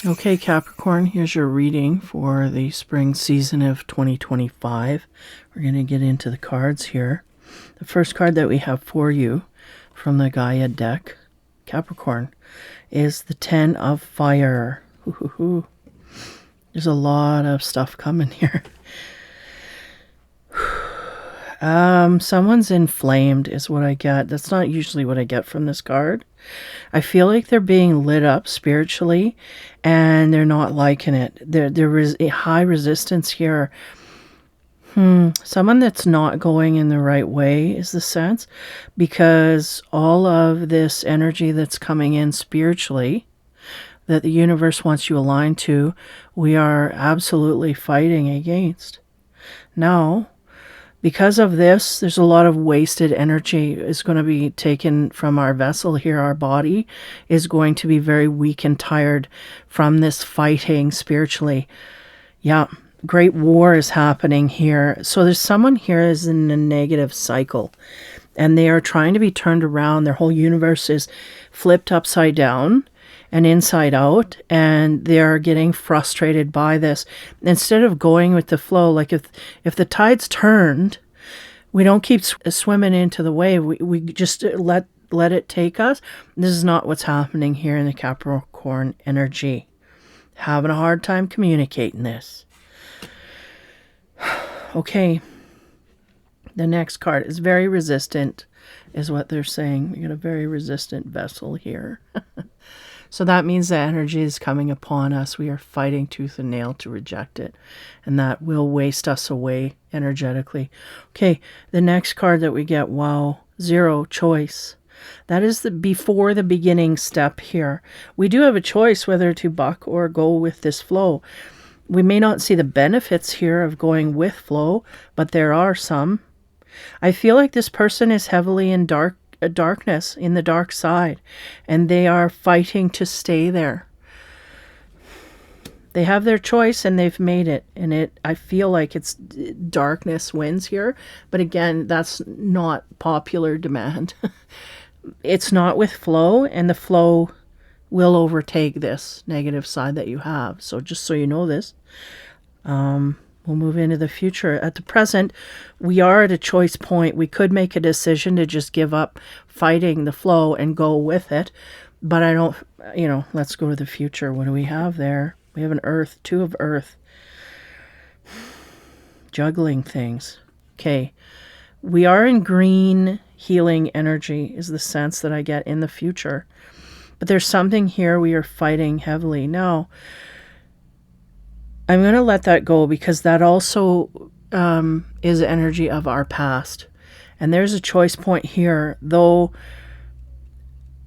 Okay, Capricorn, here's your reading for the spring season of 2025. We're going to get into the cards here. The first card that we have for you from the Gaia deck, Capricorn, is the Ten of Fire. Ooh. There's a lot of stuff coming here. Someone's inflamed is what I get. That's not usually what I get from this card. I feel like they're being lit up spiritually and they're not liking it. There is a high resistance here. Someone that's not going in the right way is the sense, because all of this energy that's coming in spiritually that the universe wants you aligned to, we are absolutely fighting against. Now, because of this, there's a lot of wasted energy is going to be taken from our vessel here. Our body is going to be very weak and tired from this fighting spiritually. Yeah, great war is happening here. So there's someone here is in a negative cycle, and they are trying to be turned around. Their whole universe is flipped upside down and inside out, and they're getting frustrated by this. Instead of going with the flow, like if the tide's turned, we don't keep swimming into the wave. We just let it take us. This is not what's happening here in the Capricorn energy. Having a hard time communicating this. Okay. The next card is very resistant, is what they're saying. We got a very resistant vessel here. So that means the energy is coming upon us. We are fighting tooth and nail to reject it. And that will waste us away energetically. Okay, the next card that we get, wow, 0, choice. That is the before the beginning step here. We do have a choice whether to buck or go with this flow. We may not see the benefits here of going with flow, but there are some. I feel like this person is heavily in darkness, in the dark side, and they are fighting to stay there. They have their choice and they've made it, and I feel like it's darkness wins here, but again, that's not popular demand. It's not with flow, and the flow will overtake this negative side that you have. So just so you know this, we'll move into the future. At the present, we are at a choice point. We could make a decision to just give up fighting the flow and go with it. But I don't, let's go to the future. What do we have there? We have an earth, 2 of earth. Juggling things. Okay. We are in green healing energy is the sense that I get in the future. But there's something here we are fighting heavily. Now, I'm going to let that go because that also is energy of our past. And there's a choice point here, though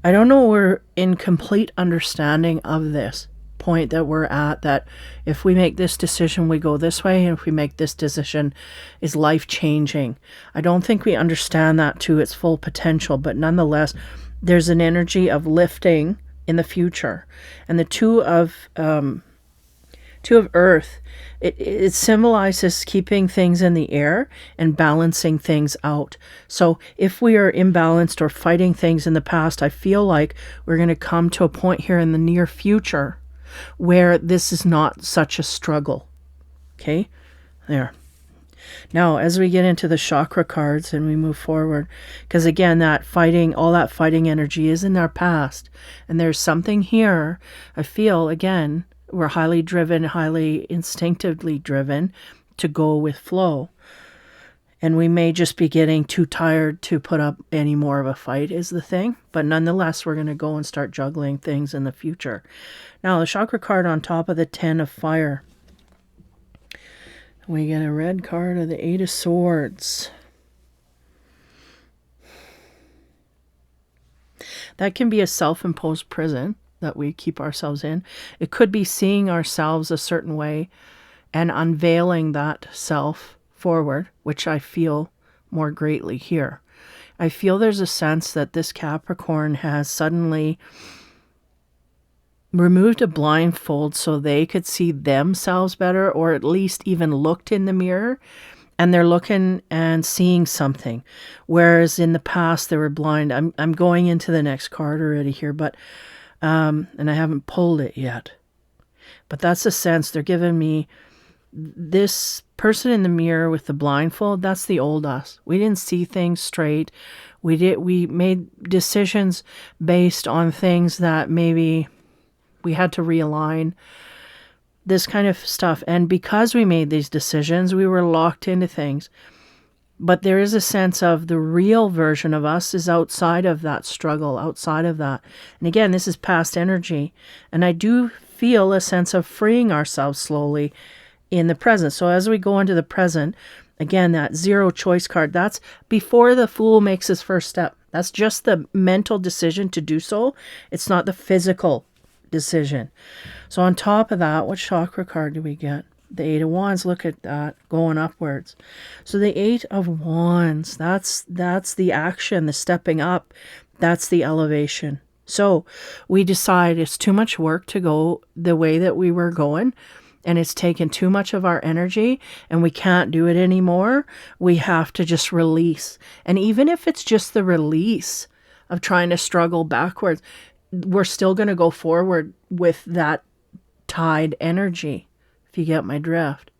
I don't know we're in complete understanding of this point that we're at, that if we make this decision, we go this way, and if we make this decision, is life-changing. I don't think we understand that to its full potential, but nonetheless, there's an energy of lifting in the future. And the 2 of earth, it symbolizes keeping things in the air and balancing things out. So if we are imbalanced or fighting things in the past, I feel like we're going to come to a point here in the near future where this is not such a struggle. Okay, there. Now, as we get into the chakra cards and we move forward, because again, all that fighting energy is in our past. And there's something here, I feel, again, we're highly driven, highly instinctively driven to go with flow. And we may just be getting too tired to put up any more of a fight is the thing. But nonetheless, we're going to go and start juggling things in the future. Now, the chakra card on top of the 10 of fire. We get a red card of the 8 of swords. That can be a self-imposed prison that we keep ourselves in. It could be seeing ourselves a certain way and unveiling that self forward, which I feel more greatly here. I feel there's a sense that this Capricorn has suddenly removed a blindfold so they could see themselves better, or at least even looked in the mirror, and they're looking and seeing something. Whereas in the past they were blind. I'm going into the next card already here, but and I haven't pulled it yet. But that's the sense they're giving me. This person in the mirror with the blindfold, that's the old us. We didn't see things straight. We made decisions based on things that maybe we had to realign, this kind of stuff. And because we made these decisions, we were locked into things. But there is a sense of the real version of us is outside of that struggle, outside of that. And again, this is past energy. And I do feel a sense of freeing ourselves slowly in the present. So as we go into the present, again, that zero choice card, that's before the Fool makes his first step. That's just the mental decision to do so. It's not the physical decision. So on top of that, what chakra card do we get? The Eight of Wands. Look at that, going upwards. So the Eight of Wands, that's the action, the stepping up. That's the elevation. So we decide it's too much work to go the way that we were going, and it's taken too much of our energy, and we can't do it anymore. We have to just release. And even if it's just the release of trying to struggle backwards, we're still going to go forward with that tide energy, if you get my drift.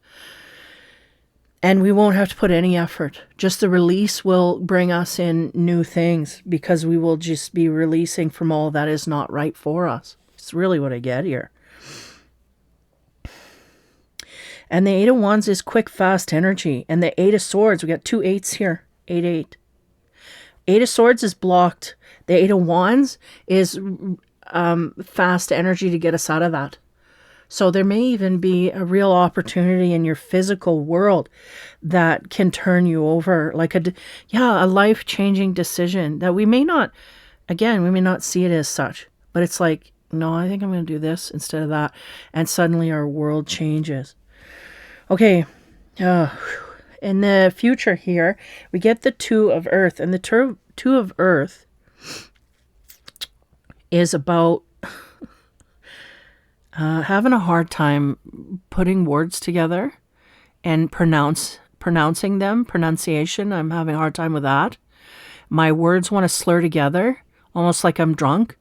And we won't have to put any effort. Just the release will bring us in new things, because we will just be releasing from all that is not right for us. It's really what I get here. And the Eight of Wands is quick, fast energy. And the Eight of Swords, we got two eights here. 8, 8. Eight of Swords is blocked. The Eight of Wands is fast energy to get us out of that. So there may even be a real opportunity in your physical world that can turn you over, like a life-changing decision that we may not see it as such, but it's like, no, I think I'm going to do this instead of that. And suddenly our world changes. Okay. In the future here, we get the Two of Earth, and the Two of Earth is about having a hard time putting words together and pronouncing them. Pronunciation, I'm having a hard time with that. My words want to slur together, almost like I'm drunk.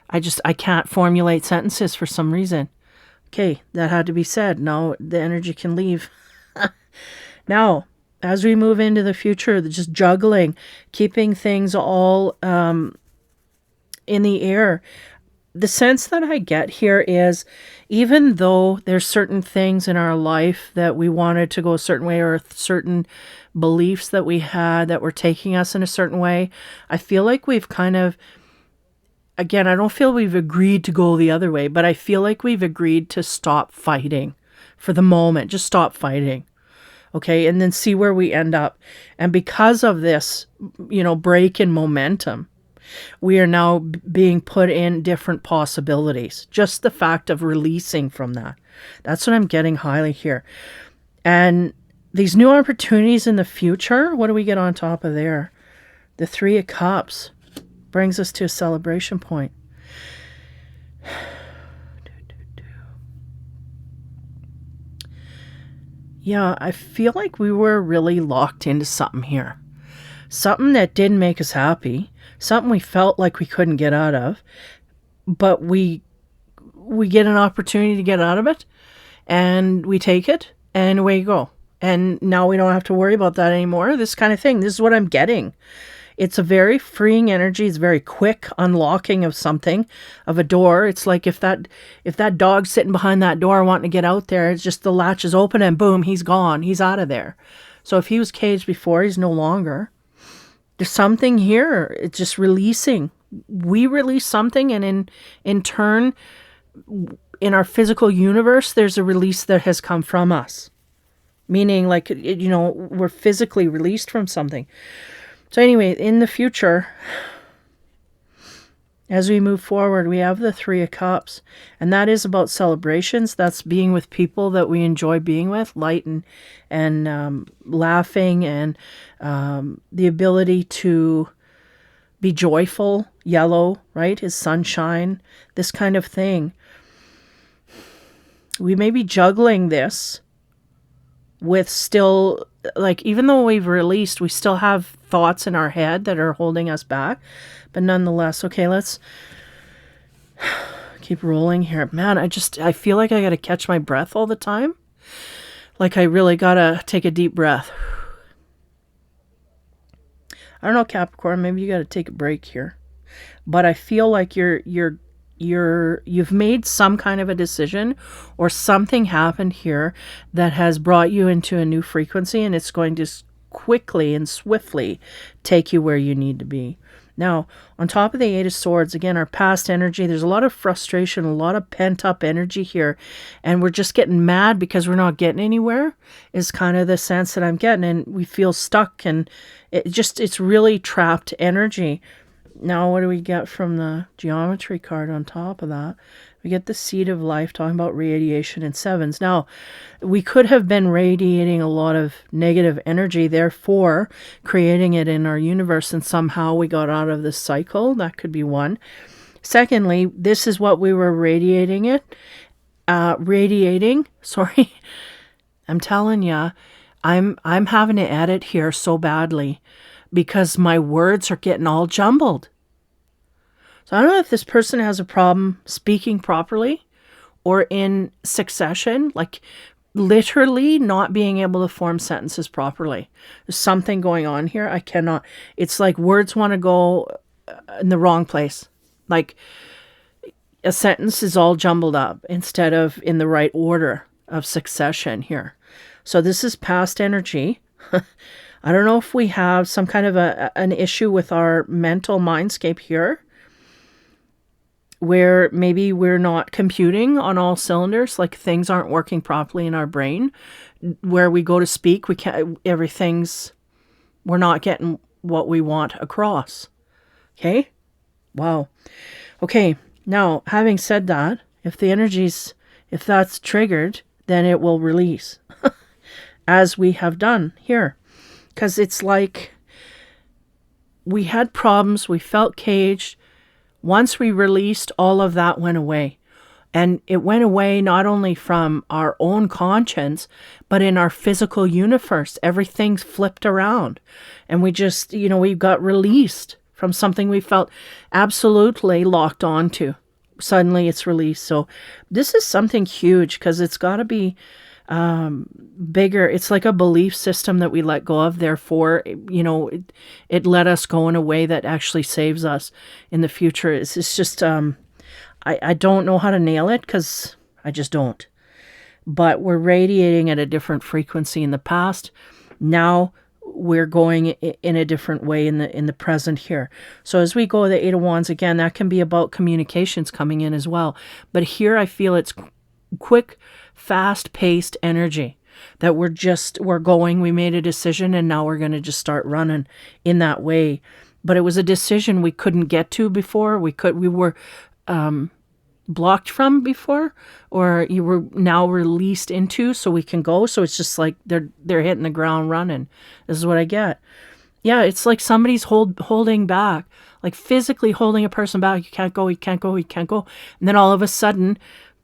I can't formulate sentences for some reason. Okay, that had to be said. Now the energy can leave. Now, as we move into the future, just juggling, keeping things all in the air. The sense that I get here is, even though there's certain things in our life that we wanted to go a certain way, or certain beliefs that we had that were taking us in a certain way, I feel like we've kind of, again, I don't feel we've agreed to go the other way, but I feel like we've agreed to stop fighting for the moment. Just stop fighting. Okay, and then see where we end up. And because of this, break in momentum, we are now being put in different possibilities. Just the fact of releasing from that. That's what I'm getting highly here. And these new opportunities in the future, what do we get on top of there? The Three of Cups brings us to a celebration point. Yeah, I feel like we were really locked into something here. Something that didn't make us happy. Something we felt like we couldn't get out of. But we get an opportunity to get out of it. And we take it. And away you go. And now we don't have to worry about that anymore. This kind of thing. This is what I'm getting. It's a very freeing energy. It's very quick unlocking of something, of a door. It's like if that dog's sitting behind that door wanting to get out there, it's just the latch is open and boom, he's gone. He's out of there. So if he was caged before, he's no longer. There's something here. It's just releasing. We release something, and in turn, in our physical universe, there's a release that has come from us. Meaning, like, we're physically released from something. So anyway, in the future, as we move forward, we have the Three of Cups. And that is about celebrations. That's being with people that we enjoy being with, light and laughing, and the ability to be joyful. Yellow, right, is sunshine, this kind of thing. We may be juggling this with still, like, even though we've released, we still have thoughts in our head that are holding us back. But nonetheless, okay, let's Keep rolling here. Man, I feel like I got to catch my breath all the time. Like I really got to take a deep breath. I don't know, Capricorn, maybe you got to take a break here. But I feel like you've made some kind of a decision, or something happened here that has brought you into a new frequency, and it's going to quickly and swiftly take you where you need to be. Now, on top of the Eight of Swords, again, our past energy, there's a lot of frustration, a lot of pent-up energy here, and we're just getting mad because we're not getting anywhere, is kind of the sense that I'm getting, and we feel stuck, and it's really trapped energy. Now, what do we get from the geometry card on top of that? We get the Seed of Life, talking about radiation and sevens. Now, we could have been radiating a lot of negative energy, therefore creating it in our universe, and somehow we got out of this cycle. That could be one. Secondly, this is what we were radiating. Sorry. I'm telling you, I'm having to edit here so badly because my words are getting all jumbled. So I don't know if this person has a problem speaking properly or in succession, like literally not being able to form sentences properly. There's something going on here. I cannot. It's like words want to go in the wrong place. Like a sentence is all jumbled up instead of in the right order of succession here. So this is past energy. I don't know if we have some kind of an issue with our mental mindscape here, where maybe we're not computing on all cylinders, like things aren't working properly in our brain. Where we go to speak, we're not getting what we want across. Okay? Wow. Okay, now, having said that, if that's triggered, then it will release, as we have done here. Because it's like we had problems, we felt caged. Once we released, all of that went away. And it went away not only from our own conscience, but in our physical universe. Everything's flipped around. And we just, we got released from something we felt absolutely locked onto. Suddenly it's released. So this is something huge, because it's got to be bigger. It's like a belief system that we let go of. Therefore, it let us go in a way that actually saves us in the future. It's just, I don't know how to nail it, because I just don't. But we're radiating at a different frequency in the past. Now we're going in a different way in the present here. So as we go, the Eight of Wands, again, that can be about communications coming in as well. But here I feel it's quick, fast-paced energy that we're going, we made a decision, and now we're going to just start running in that way. But it was a decision we couldn't get to before. We were blocked from before, or you were now released into, so we can go. So it's just like they're hitting the ground running. This is what I get. Yeah, it's like somebody's holding back, like physically holding a person back. You can't go, you can't go, you can't go. And then all of a sudden,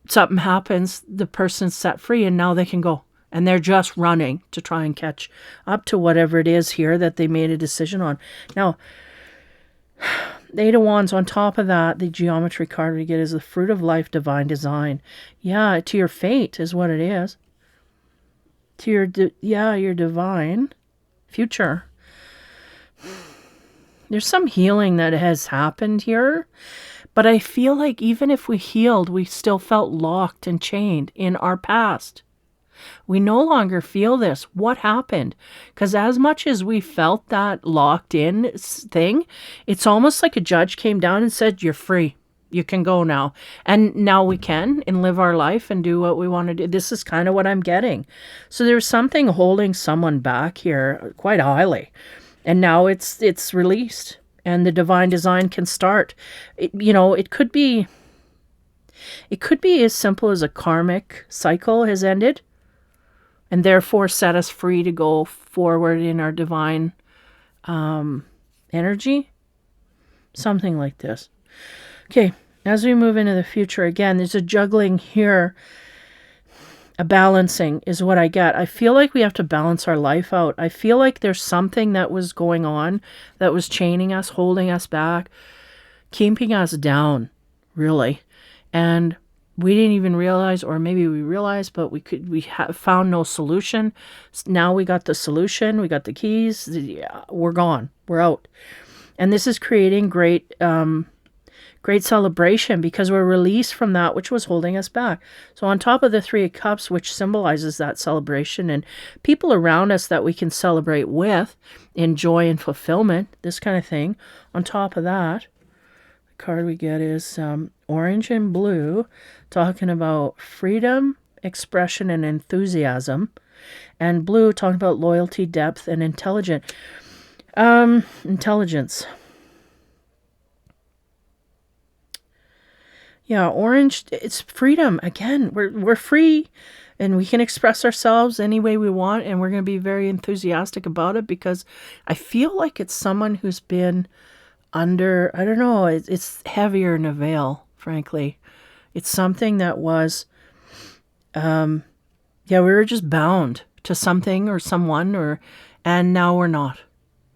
something happens, the person's set free, and now they can go. And they're just running to try and catch up to whatever it is here that they made a decision on. Now, the Eight of Wands, on top of that, the geometry card we get is the Fruit of Life, Divine Design. Yeah, to your fate is what it is. To your divine future. There's some healing that has happened here. But I feel like even if we healed, we still felt locked and chained in our past. We no longer feel this. What happened? Because as much as we felt that locked in thing, it's almost like a judge came down and said, you're free. You can go now. And now we can and live our life and do what we want to do. This is kind of what I'm getting. So there's something holding someone back here quite highly. And now it's released. And the divine design can start. It could be as simple as a karmic cycle has ended, and therefore set us free to go forward in our divine energy. Something like this. Okay, as we move into the future, again, there's a juggling here. A balancing is what I get. I feel like we have to balance our life out. I feel like there's something that was going on that was chaining us, holding us back, keeping us down, really. And we didn't even realize, or maybe we realized, but we found no solution. Now we got the solution. We got the keys. Yeah, we're gone. We're out. And this is creating great celebration because we're released from that which was holding us back. So on top of the Three of Cups, which symbolizes that celebration and people around us that we can celebrate with in joy and fulfillment, this kind of thing. On top of that, the card we get is orange and blue, talking about freedom, expression, and enthusiasm. And blue talking about loyalty, depth, and intelligence. Yeah, orange, it's freedom. Again, we're free and we can express ourselves any way we want, and we're going to be very enthusiastic about it because I feel like it's someone who's been under, I don't know, it's heavier than a veil, frankly. It's something that was, yeah, we were just bound to something or someone, and now we're not.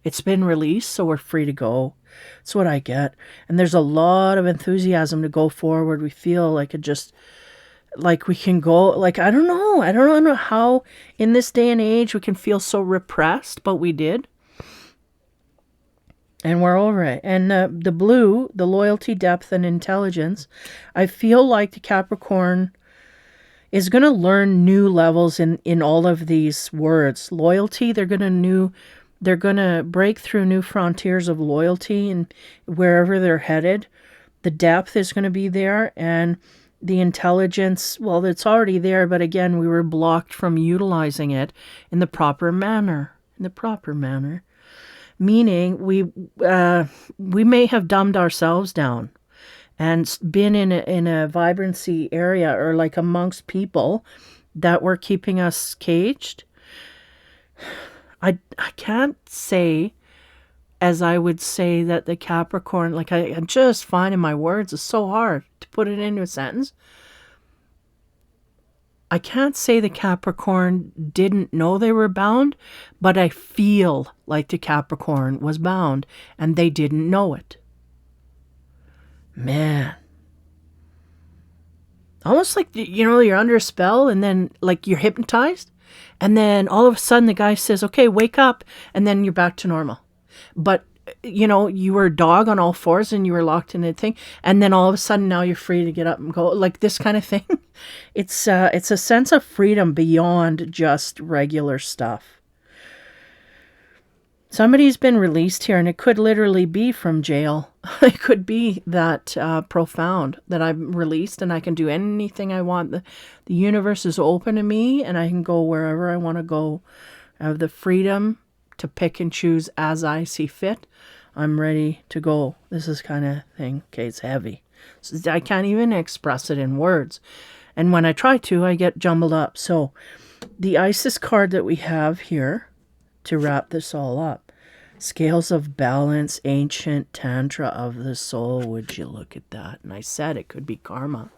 It's been released, so we're free to go. That's what I get. And there's a lot of enthusiasm to go forward. We feel like like we can go, like, I don't know. I don't know how in this day and age we can feel so repressed, but we did. And we're over it. And the blue, the loyalty, depth, and intelligence, I feel like the Capricorn is going to learn new levels in all of these words. Loyalty, they're going to break through new frontiers of loyalty and wherever they're headed. The depth is going to be there, and the intelligence, well, it's already there, but again, we were blocked from utilizing it in the proper manner. Meaning we may have dumbed ourselves down and been in a vibrancy area or like amongst people that were keeping us caged. I can't say as I would say that the Capricorn, like I'm just finding my words, it's so hard to put it into a sentence. I can't say the Capricorn didn't know they were bound, but I feel like the Capricorn was bound and they didn't know it. Man. Almost like, you're under a spell and then like you're hypnotized. And then all of a sudden the guy says, okay, wake up. And then you're back to normal. But, you were a dog on all fours and you were locked in a thing. And then all of a sudden now you're free to get up and go, like this kind of thing. It's a sense of freedom beyond just regular stuff. Somebody's been released here, and it could literally be from jail. It could be that profound that I'm released and I can do anything I want. The universe is open to me and I can go wherever I want to go. I have the freedom to pick and choose as I see fit. I'm ready to go. This is kind of thing. Okay, it's heavy. So I can't even express it in words. And when I try to, I get jumbled up. So the Isis card that we have here to wrap this all up. Scales of balance, ancient tantra of the soul. Would you look at that? And I said it could be karma.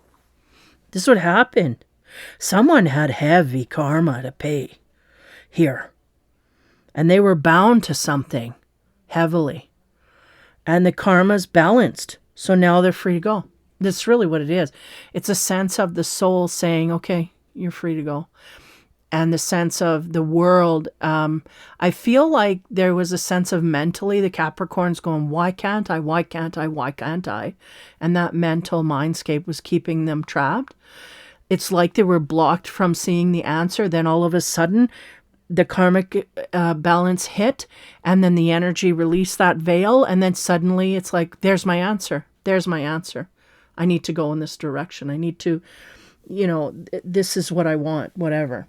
This is what happened. Someone had heavy karma to pay here. And they were bound to something heavily. And the karma's balanced. So now they're free to go. That's really what it is. It's a sense of the soul saying, okay, you're free to go. And the sense of the world, I feel like there was a sense of mentally the Capricorns going, why can't I, why can't I, why can't I? And that mental mindscape was keeping them trapped. It's like they were blocked from seeing the answer. Then all of a sudden, the karmic balance hit, and then the energy released that veil. And then suddenly it's like, there's my answer. There's my answer. I need to go in this direction. I need to, this is what I want, whatever.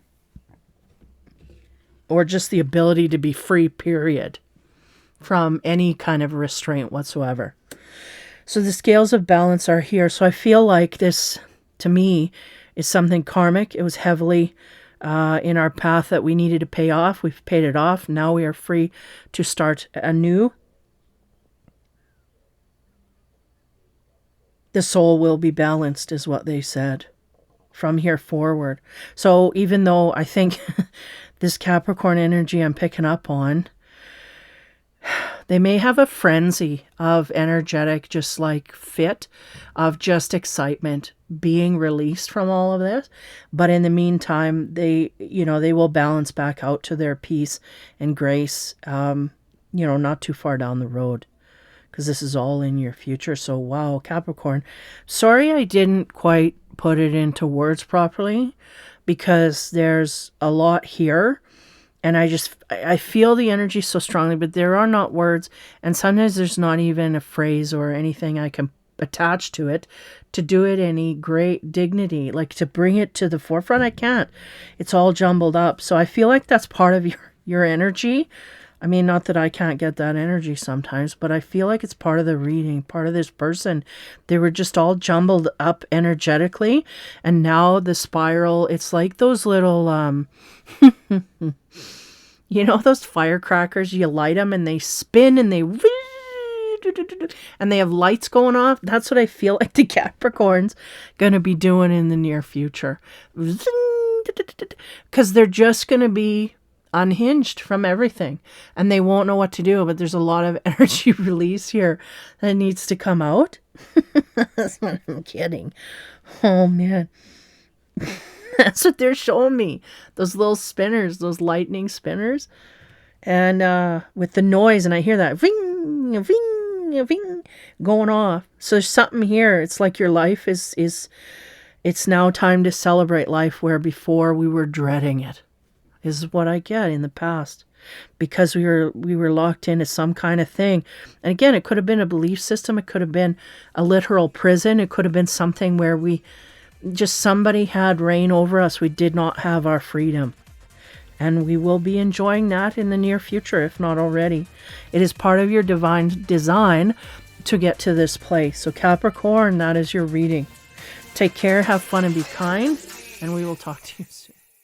Or just the ability to be free, period, from any kind of restraint whatsoever. So the scales of balance are here. So I feel like this, to me, is something karmic. It was heavily in our path that we needed to pay off. We've paid it off. Now we are free to start anew. The soul will be balanced, is what they said, from here forward. So even though I think this Capricorn energy I'm picking up on, They may have a frenzy of energetic, just like fit, of just excitement being released from all of this. But in the meantime, they will balance back out to their peace and grace, not too far down the road, because this is all in your future. So, wow, Capricorn. Sorry I didn't quite put it into words properly, because there's a lot here. And I feel the energy so strongly, but there are not words. And sometimes there's not even a phrase or anything I can attach to it to do it any great dignity. Like to bring it to the forefront, I can't. It's all jumbled up. So I feel like that's part of your energy. I mean, not that I can't get that energy sometimes, but I feel like it's part of the reading, part of this person. They were just all jumbled up energetically. And now the spiral, it's like those little, those firecrackers, you light them and they spin and they have lights going off. That's what I feel like the Capricorn's going to be doing in the near future. Because they're just going to be unhinged from everything and they won't know what to do, but there's a lot of energy release here that needs to come out. That's what I'm kidding. Oh man. That's what they're showing me. Those little spinners, those lightning spinners. And with the noise, and I hear that ving, ving, ving going off. So there's something here. It's like your life is it's now time to celebrate life, where before we were dreading it. Is what I get in the past, because we were locked into some kind of thing. And again, it could have been a belief system. It could have been a literal prison. It could have been something where somebody had reign over us. We did not have our freedom. And we will be enjoying that in the near future, if not already. It is part of your divine design to get to this place. So Capricorn, that is your reading. Take care, have fun, and be kind. And we will talk to you soon.